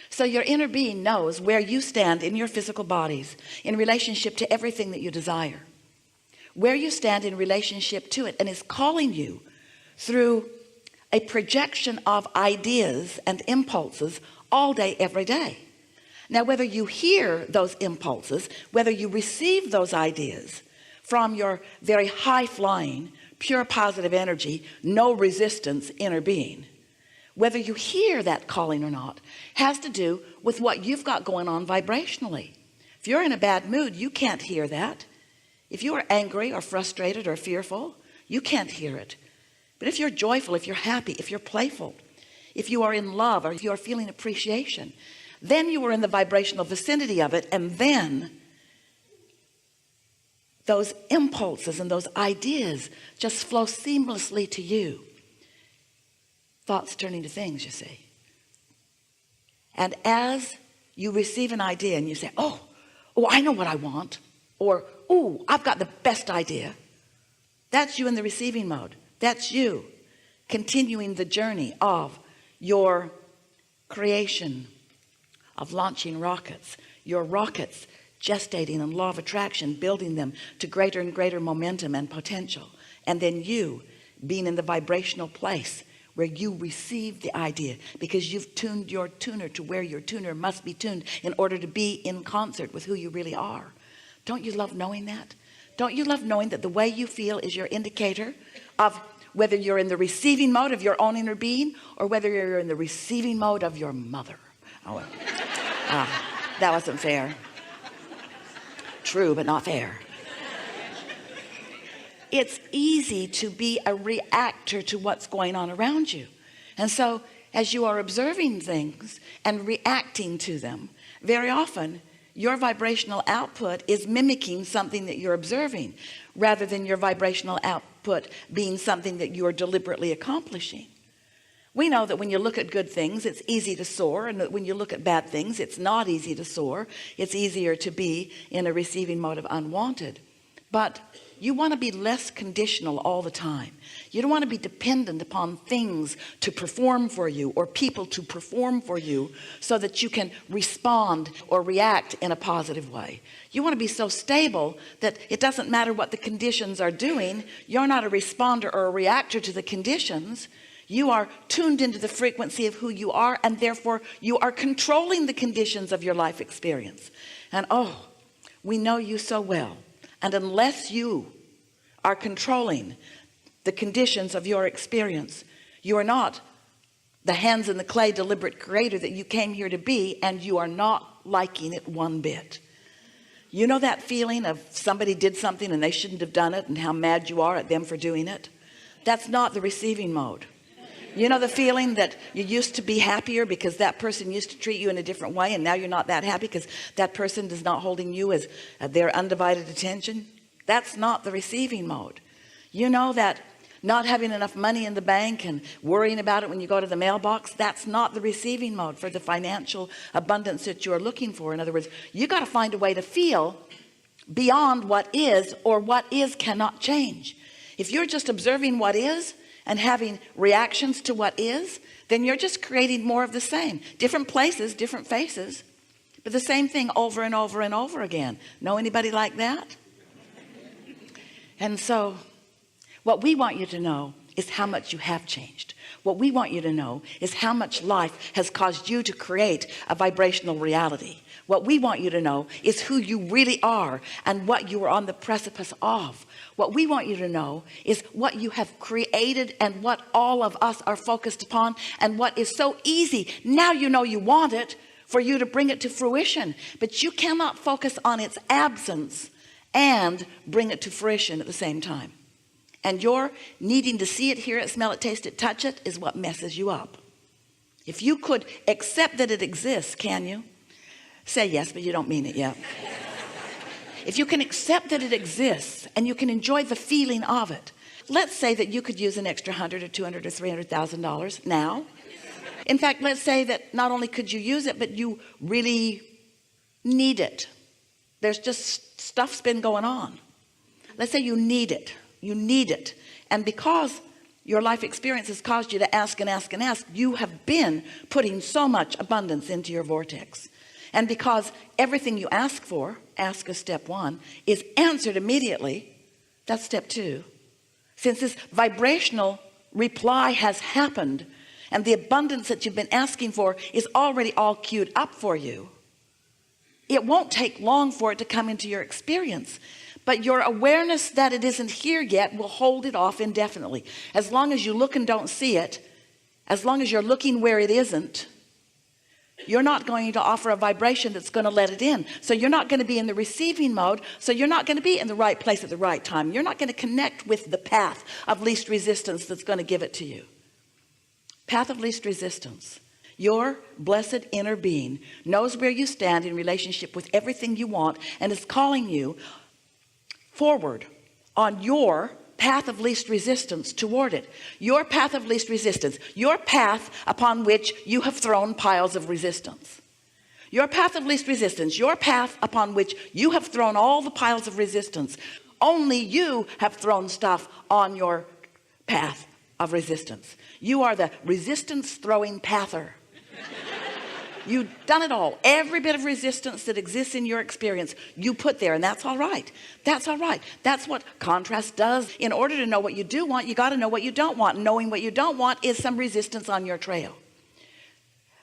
So your inner being knows where you stand in your physical bodies in relationship to everything that you desire, where you stand in relationship to it, and is calling you through a projection of ideas and impulses all day, every day. Now, whether you hear those impulses, whether you receive those ideas from your very high-flying, pure positive energy, no resistance inner being, whether you hear that calling or not, has to do with what you've got going on vibrationally. If you're in a bad mood, you can't hear that. If you are angry or frustrated or fearful, you can't hear it. But if you're joyful, if you're happy, if you're playful, if you are in love, or if you are feeling appreciation, then you are in the vibrational vicinity of it. And then those impulses and those ideas just flow seamlessly to you. Thoughts turning to things, you see. And as you receive an idea and you say, oh, I know what I want, or oh, I've got the best idea, that's you in the receiving mode. That's you continuing the journey of your creation, of launching rockets, your rockets gestating in law of attraction, building them to greater and greater momentum and potential, and then you being in the vibrational place where you receive the idea, because you've tuned your tuner to where your tuner must be tuned in order to be in concert with who you really are. Don't you love knowing that? Don't you love knowing that the way you feel is your indicator of whether you're in the receiving mode of your own inner being, or whether you're in the receiving mode of your mother? Oh, that wasn't fair. True, but not fair. It's easy to be a reactor to what's going on around you. And so as you are observing things and reacting to them, very often your vibrational output is mimicking something that you're observing, rather than your vibrational output being something that you are deliberately accomplishing. We know that when you look at good things, it's easy to soar, and that when you look at bad things, it's not easy to soar. It's easier to be in a receiving mode of unwanted. But you want to be less conditional all the time. You don't want to be dependent upon things to perform for you, or people to perform for you, so that you can respond or react in a positive way. You want to be so stable that it doesn't matter what the conditions are doing. You're not a responder or a reactor to the conditions. You are tuned into the frequency of who you are, and therefore you are controlling the conditions of your life experience. And oh, we know you so well. And unless you are controlling the conditions of your experience, you are not the hands in the clay deliberate creator that you came here to be, and you are not liking it one bit. You know that feeling of somebody did something and they shouldn't have done it, and how mad you are at them for doing it? That's not the receiving mode. You know the feeling that you used to be happier because that person used to treat you in a different way, and now you're not that happy because that person is not holding you as their undivided attention? That's not the receiving mode. You know that not having enough money in the bank and worrying about it when you go to the mailbox, that's not the receiving mode for the financial abundance that you're looking for. In other words, you got to find a way to feel beyond what is, or what is cannot change. If you're just observing what is and having reactions to what is, then you're just creating more of the same. Different places, different faces, but the same thing over and over and over again. Know anybody like that? And so what we want you to know is how much you have changed. What we want you to know is how much life has caused you to create a vibrational reality. What we want you to know is who you really are and what you are on the precipice of. What we want you to know is what you have created and what all of us are focused upon, and what is so easy. Now you know you want it, for you to bring it to fruition, but you cannot focus on its absence and bring it to fruition at the same time. And your needing to see it, hear it, smell it, taste it, touch it is what messes you up. If you could accept that it exists, can you? Say yes, but you don't mean it yet. If you can accept that it exists and you can enjoy the feeling of it, let's say that you could use an extra $100 or $200 or $300,000 now. In fact, let's say that not only could you use it, but you really need it. There's just stuff's been going on. Let's say you need it. You need it. And because your life experience has caused you to ask and ask and ask, you have been putting so much abundance into your vortex. And because everything you ask for, ask as step 1, is answered immediately, that's step 2. Since this vibrational reply has happened and the abundance that you've been asking for is already all queued up for you, it won't take long for it to come into your experience. But your awareness that it isn't here yet will hold it off indefinitely. As long as you look and don't see it, as long as you're looking where it isn't, you're not going to offer a vibration that's going to let it in. So you're not going to be in the receiving mode. So you're not going to be in the right place at the right time. You're not going to connect with the path of least resistance that's going to give it to you. Path of least resistance. Your blessed inner being knows where you stand in relationship with everything you want and is calling you forward on your path of least resistance toward it. Your path of least resistance, your path upon which you have thrown piles of resistance. Your path of least resistance, your path upon which you have thrown all the piles of resistance. Only you have thrown stuff on your path of resistance. You are the resistance throwing pather. You've done it all. Every bit of resistance that exists in your experience, you put there, and that's all right. That's all right. That's what contrast does. In order to know what you do want, you got to know what you don't want. Knowing what you don't want is some resistance on your trail.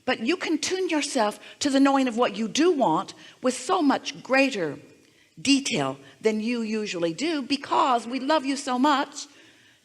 But you can tune yourself to the knowing of what you do want with so much greater detail than you usually do, because we love you so much.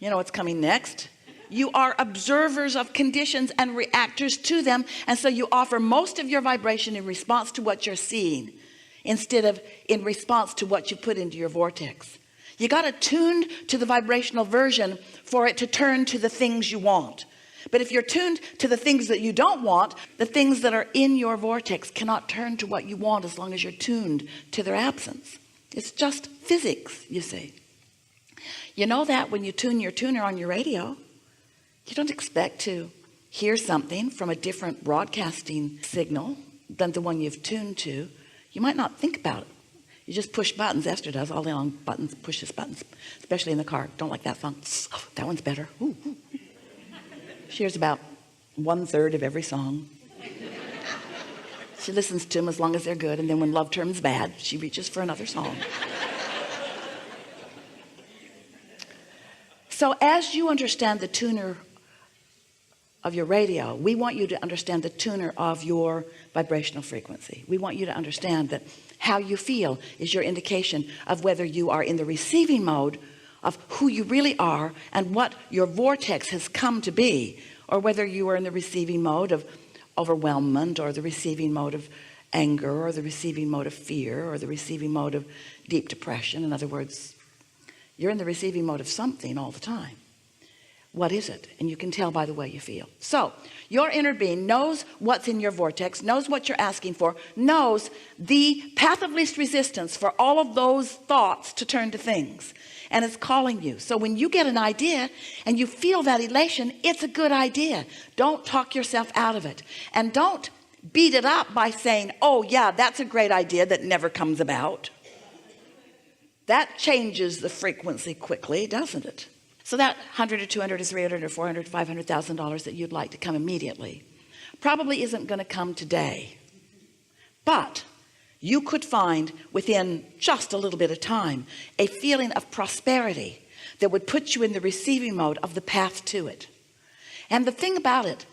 You know what's coming next? You are observers of conditions and reactors to them. And so you offer most of your vibration in response to what you're seeing, instead of in response to what you put into your vortex. You got to tune to the vibrational version for it to turn to the things you want. But if you're tuned to the things that you don't want, the things that are in your vortex cannot turn to what you want as long as you're tuned to their absence. It's just physics, you see. You know that when you tune your tuner on your radio, you don't expect to hear something from a different broadcasting signal than the one you've tuned to. You might not think about it. You just push buttons. Esther does all day long. Buttons, pushes buttons, especially in the car. Don't like that song. Oh, that one's better. Ooh, ooh. She hears about 1/3 of every song. She listens to them as long as they're good, and then when love turns bad, she reaches for another song. So as you understand the tuner of your radio, we want you to understand the tuner of your vibrational frequency. We want you to understand that how you feel is your indication of whether you are in the receiving mode of who you really are and what your vortex has come to be, or whether you are in the receiving mode of overwhelmment, or the receiving mode of anger, or the receiving mode of fear, or the receiving mode of deep depression. In other words, you're in the receiving mode of something all the time. What is it? And you can tell by the way you feel. So your inner being knows what's in your vortex, knows what you're asking for, knows the path of least resistance for all of those thoughts to turn to things, and it's calling you. So when you get an idea and you feel that elation, it's a good idea. Don't talk yourself out of it, and don't beat it up by saying, oh yeah, that's a great idea that never comes about. That changes the frequency quickly, doesn't it? So that 100 or 200 or 300 or 400 $500,000 that you'd like to come immediately probably isn't going to come today, but you could find within just a little bit of time a feeling of prosperity that would put you in the receiving mode of the path to it. And the thing about it,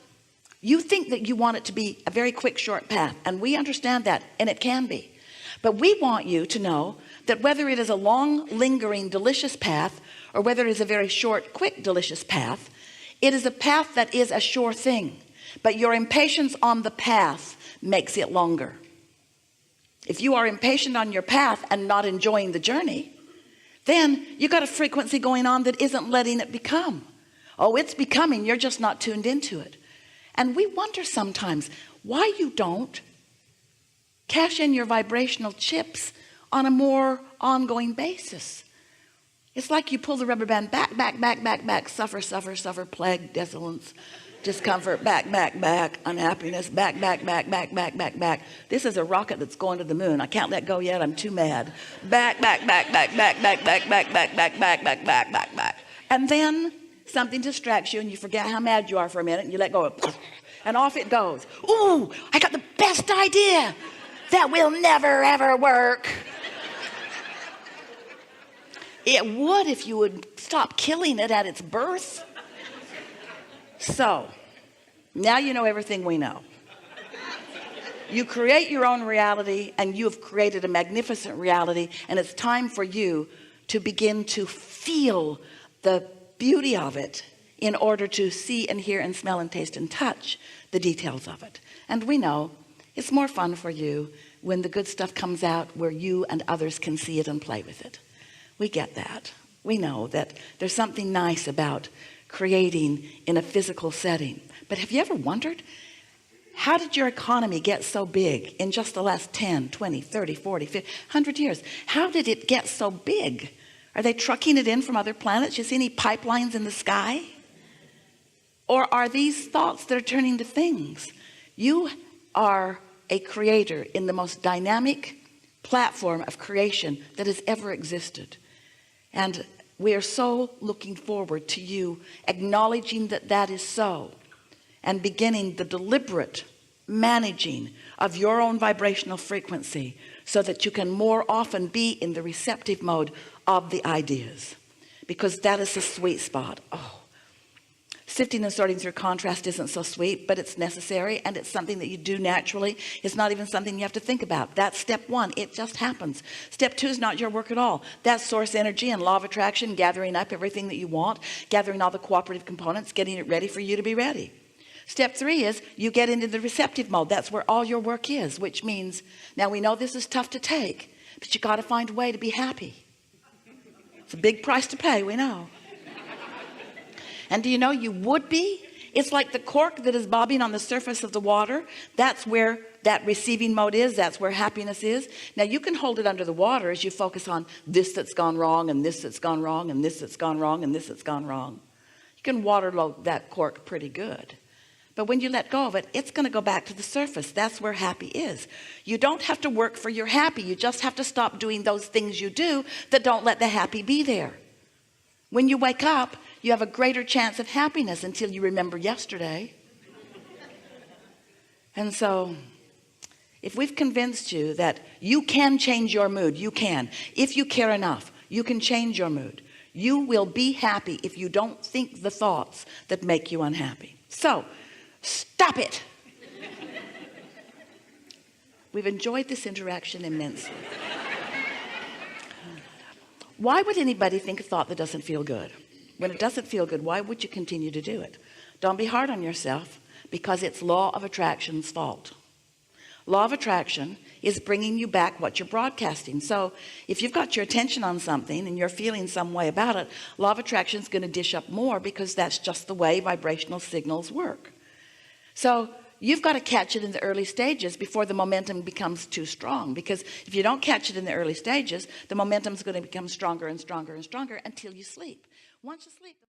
you think that you want it to be a very quick, short path, and we understand that, and it can be. But we want you to know that whether it is a long, lingering, delicious path, or whether it is a very short, quick, delicious path, it is a path that is a sure thing. But your impatience on the path makes it longer. If you are impatient on your path and not enjoying the journey, then you got a frequency going on that isn't letting it become. Oh, it's becoming, you're just not tuned into it. And we wonder sometimes why you don't cash in your vibrational chips on a more ongoing basis. It's like you pull the rubber band back, suffer, plague, desolence, discomfort, back, unhappiness, back. This is a rocket that's going to the moon. I can't let go yet. I'm too mad. Back. And then something distracts you and you forget how mad you are for a minute and you let go of, and off it goes. Ooh, I got the best idea that will never ever work. It would if you would stop killing it at its birth. So now you know everything we know. You create your own reality, and you have created a magnificent reality, and it's time for you to begin to feel the beauty of it in order to see and hear and smell and taste and touch the details of it. And we know it's more fun for you when the good stuff comes out where you and others can see it and play with it. We get that. We know that there's something nice about creating in a physical setting. But have you ever wondered, how did your economy get so big in just the last 10, 20, 30, 40, 50, 100 years? How did it get so big? Are they trucking it in from other planets? You see any pipelines in the sky? Or are these thoughts that are turning to things? You are a creator in the most dynamic platform of creation that has ever existed. And we are so looking forward to you acknowledging that that is so, and beginning the deliberate managing of your own vibrational frequency so that you can more often be in the receptive mode of the ideas, because that is the sweet spot. Oh, sifting and sorting through contrast isn't so sweet, but it's necessary, and it's something that you do naturally. It's not even something you have to think about. That's step one. It just happens. Step two is not your work at all. That's source energy and law of attraction, gathering up everything that you want, gathering all the cooperative components, getting it ready for you to be ready. Step three is you get into the receptive mode. That's where all your work is, which means, now we know this is tough to take, but you got to find a way to be happy. It's a big price to pay, we know. And do you know you would be? It's like the cork that is bobbing on the surface of the water. That's where that receiving mode is. That's where happiness is. Now you can hold it under the water as you focus on this that's gone wrong, and this that's gone wrong, and this that's gone wrong, and this that's gone wrong. You can waterload that cork pretty good. But when you let go of it, it's going to go back to the surface. That's where happy is. You don't have to work for your happy. You just have to stop doing those things you do that don't let the happy be there. When you wake up, you have a greater chance of happiness until you remember yesterday. And so if we've convinced you that you can change your mood, you can. If you care enough, you can change your mood. You will be happy if you don't think the thoughts that make you unhappy. So stop it. We've enjoyed this interaction immensely. Why would anybody think a thought that doesn't feel good? When it doesn't feel good, why would you continue to do it? Don't be hard on yourself, because it's law of attraction's fault. Law of attraction is bringing you back what you're broadcasting. So if you've got your attention on something and you're feeling some way about it, law of attraction is going to dish up more, because that's just the way vibrational signals work. So you've got to catch it in the early stages before the momentum becomes too strong, because if you don't catch it in the early stages, the momentum is going to become stronger and stronger and stronger until you sleep. Once you sleep